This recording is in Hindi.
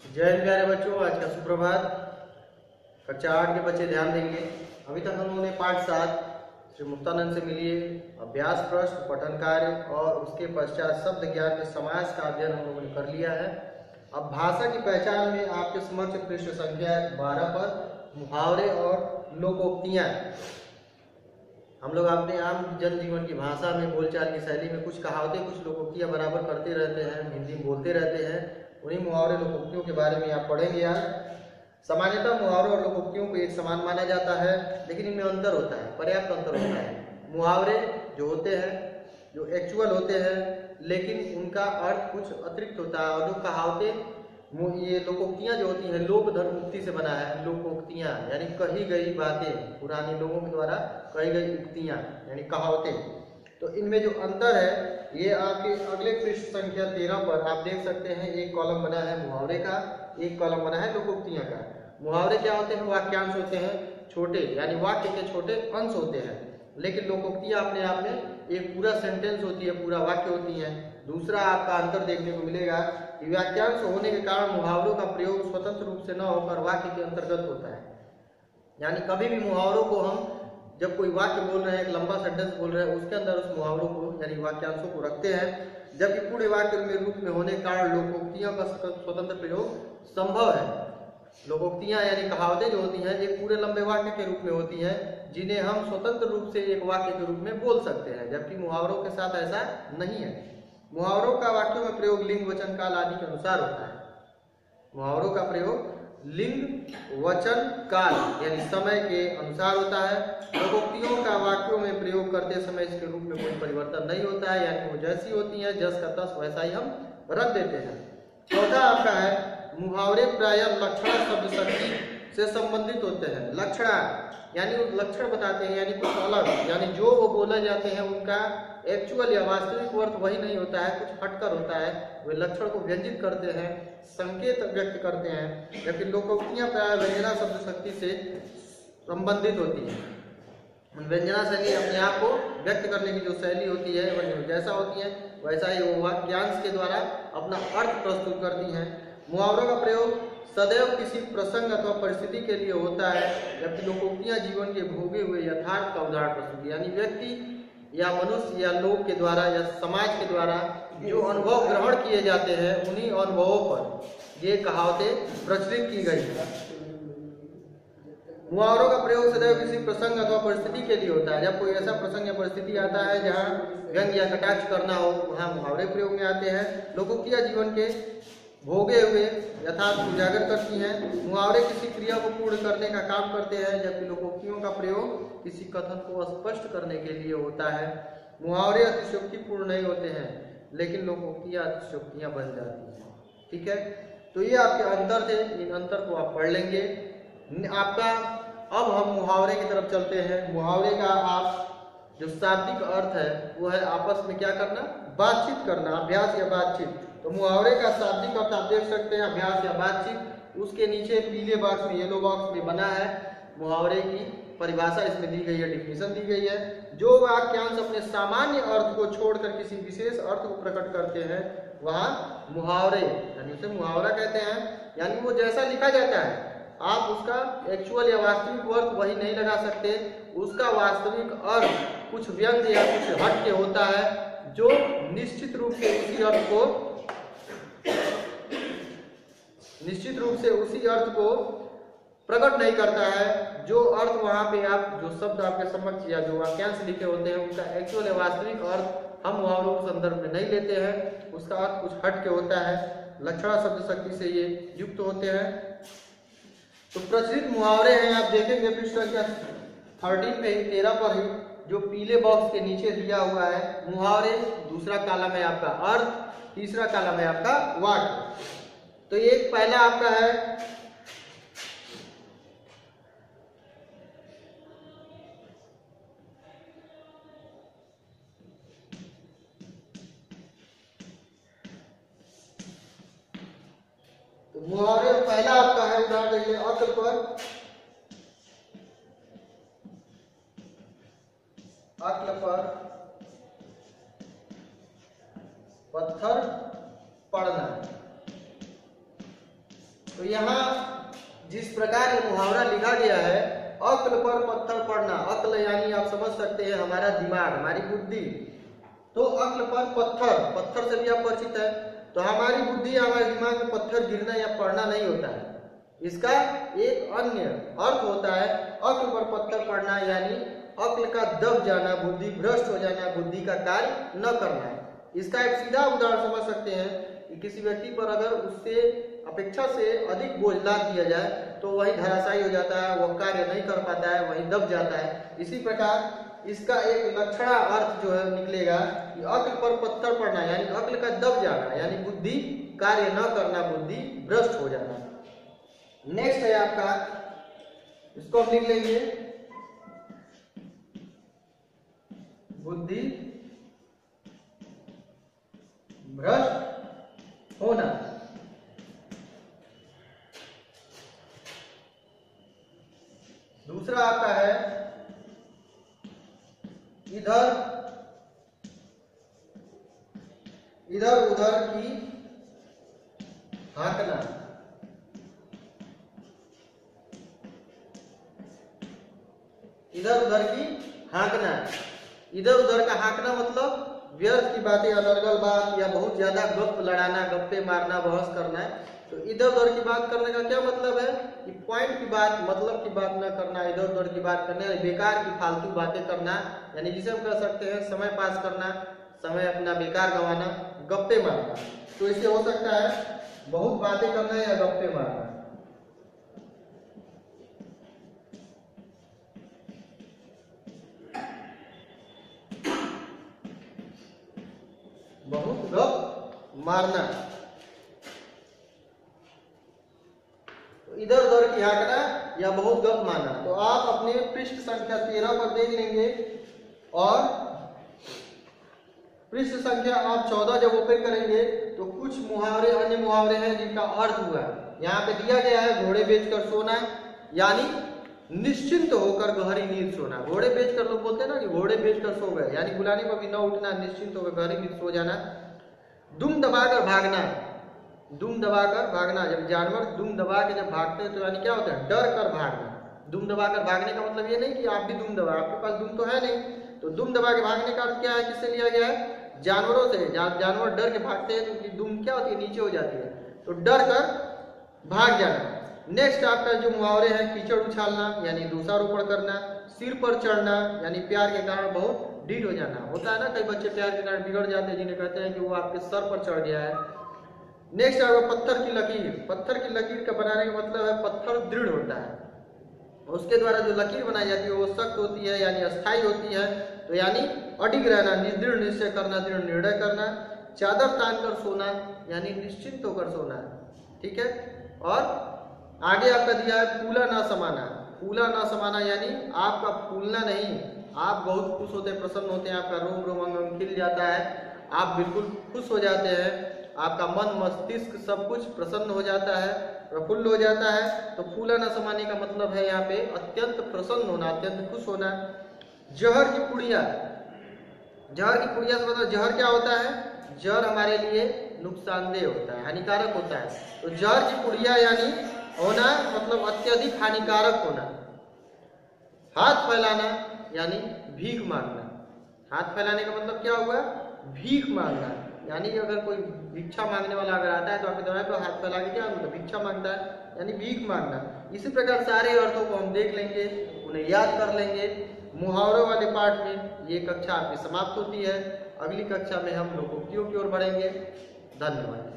जय हिंद प्यारे बच्चों, आज का सुप्रभात। कक्षा 8 के बच्चे ध्यान देंगे। अभी तक हम लोगों ने पाठ 7 श्री मुक्तानंद से मिलिए अभ्यास प्रश्न, पठन कार्य और उसके पश्चात शब्द ज्ञान के समास का अध्ययन हम लोगों ने कर लिया है। अब भाषा की पहचान में आपके समक्ष पृष्ठ संख्या 12 पर मुहावरे और लोकोक्तियां। हम लोग अपने आम जनजीवन की भाषा में, बोलचाल की शैली में कुछ कहावतें, कुछ लोकोक्तियां बराबर करते रहते हैं, हिंदी में बोलते रहते हैं। उन्हीं मुहावरे लोकोक्तियों के बारे में आप पढ़ेंगे यार। सामान्यतः मुहावरे और लोकोक्तियों को एक समान माना जाता है, लेकिन इनमें अंतर होता है, पर्याप्त अंतर होता है। मुहावरे जो होते हैं, जो एक्चुअल होते हैं, लेकिन उनका अर्थ कुछ अतिरिक्त होता है। और जो कहावतें, ये लोकोक्तियां जो होती हैं, लोक धर्म उक्ति से बना है। लोकोक्तियां यानी कही गई बातें, पुराने लोगों के द्वारा कही गई उक्तियां यानी कहावतें। तो इनमें जो अंतर है, ये आपके अगले पृष्ठ संख्या 13 पर आप देख सकते हैं। एक कॉलम बना है मुहावरे का, एक कॉलम बना है लोकोक्तियां का। मुहावरे क्या होते हैं? वाक्यांश होते हैं, छोटे यानी वाक्य के छोटे अंश होते हैं। लेकिन लोकोक्तियां अपने आप में एक पूरा सेंटेंस होती है, पूरा वाक्य होती है। दूसरा आपका अंतर देखने को मिलेगा कि वाक्यांश होने के कारण मुहावरों का प्रयोग स्वतंत्र रूप से न होकर वाक्य के अंतर्गत होता है। यानी कभी भी मुहावरों को हम जब कोई वाक्य बोल रहे हैं, एक लंबा सेंटेंस बोल रहे हैं, उसके अंदर उस मुहावरों को यानी वाक्यांशों को रखते हैं, जबकि पूरे वाक्य में रूप में होने के कारण लोकोक्तियों का स्वतंत्र प्रयोग संभव है। लोकोक्तियां यानी कहावतें जो होती हैं, एक पूरे लंबे वाक्य के रूप में होती हैं, जिन्हें हम स्वतंत्र रूप से एक वाक्य के रूप में बोल सकते हैं, जबकि मुहावरों के साथ ऐसा नहीं है। मुहावरों का वाक्यों में प्रयोग लिंग, वचन, काल आदि के अनुसार होता है। मुहावरों का प्रयोग लिंग, वचन, काल यानी समय के अनुसार होता है। लोकोक्तियों का वाक्यों में प्रयोग करते समय इसके रूप में कोई परिवर्तन नहीं होता है, यानी वो जैसी होती हैं, जस का तस वैसा ही हम रख देते हैं। चौथा आपका है, मुहावरे प्रायः लक्षण शब्द शक्ति से संबंधित होते हैं। लक्षणा यानी वो लक्षण बताते हैं, यानी कुछ अलग, यानी जो वो बोले जाते हैं उनका एक्चुअल या वास्तविक अर्थ वही नहीं होता है, कुछ हटकर होता है। वे लक्षण को व्यंजित करते हैं, संकेत व्यक्त करते हैं। जबकि लोकोक्तियां प्रायः व्यंजना शब्द शक्ति से संबंधित होती है। व्यंजना शैली अपने आप को व्यक्त करने की जो शैली होती है, वह जैसा होती है वैसा ही वो वाक्यांश के द्वारा अपना अर्थ प्रस्तुत करती हैं। मुहावरों का प्रयोग सदैव किसी प्रसंग अथवा परिस्थिति के लिए होता है, जबकि लोकोक्तियां जीवन के भोगे हुए यथार्थ का उदाहरण प्रस्तुत, यानी व्यक्ति या मनुष्य या लोग के द्वारा या समाज के द्वारा जो अनुभव ग्रहण किए जाते हैं, उन्हीं अनुभवों पर ये कहावतें प्रचलित की गई है। मुहावरों का प्रयोग सदैव किसी प्रसंग अथवा परिस्थिति के लिए होता है। जब कोई ऐसा प्रसंग या परिस्थिति आता है जहां व्यंग या कटाक्ष करना हो, वहां मुहावरे प्रयोग में आते हैं। लोकोक्तियां जीवन के भोगे हुए यथार्थ को उजागर करती हैं। मुहावरे किसी क्रिया को पूर्ण करने का काम करते हैं, जबकि लोकोक्तियों का प्रयोग किसी कथन को स्पष्ट करने के लिए होता है। मुहावरे अतिशयोक्तिपूर्ण नहीं होते हैं, लेकिन लोकोक्तियां अतिशयोक्तियां बन जाती हैं। ठीक है, तो ये आपके अंतर थे, इन अंतर को आप पढ़ लेंगे। आपका अब हम मुहावरे की तरफ चलते हैं। मुहावरे का आप जो शाब्दिक अर्थ है वो है आपस में क्या करना? बातचीत करना, अभ्यास या बातचीत। तो मुहावरे का शाब्दिक अर्थ आप देख सकते हैं, अभ्यास या बातचीत। उसके नीचे पीले बॉक्स में, येलो बॉक्स में बना है मुहावरे की परिभाषा, इसमें दी गई है, डिफिनेशन दी गई है। जो वाक्यांश अपने सामान्य अर्थ को छोड़कर किसी विशेष अर्थ को प्रकट करते हैं, वहां मुहावरे यानी उसे मुहावरा कहते हैं। यानी वो जैसा लिखा जाता है, आप उसका एक्चुअल या वास्तविक अर्थ वही नहीं लगा सकते। उसका वास्तविक अर्थ कुछ व्यंग या कुछ हट के होता है, जो निश्चित रूप से उसी अर्थ को प्रकट नहीं करता है। जो अर्थ वहां पे आप, जो शब्द आपके समक्ष या जो वाक्यांश लिखे होते हैं, उनका एक्चुअल या वास्तविक अर्थ हम मुहावरों के संदर्भ में नहीं लेते हैं, उसका अर्थ कुछ हट के होता है। लक्षणा शब्द शक्ति से ये युक्त होते हैं। तो प्रचलित मुहावरे हैं, आप देखेंगे पृष्ठ संख्या 13 पे ही, 13 पर ही, जो पीले बॉक्स के नीचे दिया हुआ है। मुहावरे, दूसरा कॉलम है आपका अर्थ, तीसरा कॉलम है आपका वाक्य। तो ये पहला आपका है तो मुहावरे, पहला आपका है, उदाहरण देखिए, अक्ल पर पत्थर पड़ना। तो यहाँ जिस प्रकार ये मुहावरा लिखा गया है, अक्ल पर पत्थर पड़ना, अक्ल यानी आप समझ सकते हैं हमारा दिमाग, हमारी बुद्धि, तो अक्ल पर पत्थर, पत्थर से भी आप परिचित है, तो हमारी बुद्धि हमारे दिमाग में पत्थर गिरना या पड़ना नहीं होता है। इसका एक अन्य अर्थ होता है अक्ल पर पत्थर पड़ना, यानी अक्ल का दब जाना, बुद्धि भ्रष्ट हो जाना, बुद्धि का कार्य न करना। इसका एक सीधा उदाहरण समझ सकते हैं कि किसी व्यक्ति पर अगर उससे अपेक्षा से अधिक बोझ लाद दिया जाए तो वही धराशायी हो जाता है, वह कार्य नहीं कर पाता है, वही दब जाता है। इसी प्रकार इसका एक लक्षणा अर्थ जो है निकलेगा कि अक्ल पर पत्थर पड़ना, यानी अक्ल का दब जाना, यानी बुद्धि कार्य न करना, बुद्धि भ्रष्ट हो जाना। नेक्स्ट है आपका, इसको हम लिख लेंगे बुद्धि भ्रष्ट होना। दूसरा आपका है इधर उधर की हाँकना। इधर उधर की हाँकना, इधर उधर का हाँकना मतलब व्यर्थ की बातें, अनर्गल बात या बहुत ज्यादा गप लड़ाना, गप्पे मारना, बहस करना है। तो इधर उधर की बात करने का क्या मतलब है कि पॉइंट की बात, मतलब की बात न करना, इधर उधर की बात करना, बेकार की फालतू बातें करना, यानी जिसे हम कह सकते हैं समय पास करना, समय अपना बेकार गंवाना, गप्पे मारना। तो इससे हो सकता है बहुत बातें करना या गप्पे मारना। बहुत गप मारना, तो इधर उधर की हाँकना या बहुत गप मारना। तो आप अपने पृष्ठ संख्या 13 पर देख लेंगे, और पृष्ठ संख्या आप 14 जब ओपन करेंगे तो कुछ मुहावरे, अन्य मुहावरे हैं जिनका अर्थ हुआ यहाँ पे दिया गया है। घोड़े बेचकर सोना, यानी निश्चिंत होकर गहरी नींद सोना। घोड़े बेचकर लोग बोलते हैं ना कि घोड़े बेचकर सो गए, यानी बुलाने पर भी न उठना, निश्चिंत होकर गहरी नींद सो जाना। दुम दबाकर भागना, दुम दबाकर भागना, जब जानवर दुम दबा के जब भागते हैं तो यानी क्या होता है, डर कर भागना। दुम दबाकर भागने का मतलब ये नहीं कि आप भी दुम दबा, आपके पास दुम तो है नहीं, तो दुम दबा के भागने का अर्थ क्या है, किससे लिया गया है, जानवरों से। जानवर डर के भागते हैं तो उनकी दुम क्या होती है, नीचे हो जाती है, तो डर कर भाग जाना। नेक्स्ट आपका जो मुहावरे हैं, कीचड़ उछालना यानी दोषारोपण करना, सिर पर चढ़ना यानी प्यार के कारण बहुत ढीठ हो जाना। होता है ना कई बच्चे प्यार के कारण बिगड़ जाते हैं, जिन्हें कहते हैं कि वो आपके सर पर चढ़ गया है। नेक्स्ट आपका पत्थर की लकीर। पत्थर की लकीर का बनाने का मतलब है पत्थर दृढ़ होता है, उसके द्वारा जो लकीर बनाई जाती है वो सख्त होती है, यानी अस्थायी होती है। तो यानी अडिग रहना, दृढ़ निश्चय करना, दृढ़ निर्णय करना। चादर तान कर सोना यानी निश्चिंत होकर सोना, ठीक है। और आगे आपका दिया है फूला ना समाना। फूला ना समाना यानी आपका फूलना नहीं, आप बहुत खुश होते हैं, प्रसन्न होते हैं, आपका रोम रोम अंग खिल जाता है, आप बिल्कुल खुश हो जाते हैं, आपका मन मस्तिष्क सब कुछ प्रसन्न हो जाता है, प्रफुल्ल हो जाता है। तो फूला न समाने का मतलब है यहाँ पे अत्यंत प्रसन्न होना, अत्यंत खुश होना। जहर की पुड़िया, जहर की पुड़िया से मतलब जहर क्या होता है, जहर हमारे लिए नुकसानदेह होता है, हानिकारक होता है। तो जहर की पुड़िया यानी होना मतलब अत्यधिक हानिकारक होना। हाथ फैलाना यानी भीख मांगना। हाथ फैलाने का मतलब क्या हुआ, भीख मांगना, यानी कि अगर कोई भिक्षा मांगने वाला अगर आता है तो आपके द्वारा तो हाथ फैला के क्या मतलब भिक्षा मांगता है, यानी भीख मांगना। इसी प्रकार सारे अर्थों को हम देख लेंगे, उन्हें याद कर लेंगे। मुहावरों वाले पार्ट में ये कक्षा आपकी समाप्त होती है। अगली कक्षा में हम लोग उक्तियों की ओर बढ़ेंगे। धन्यवाद।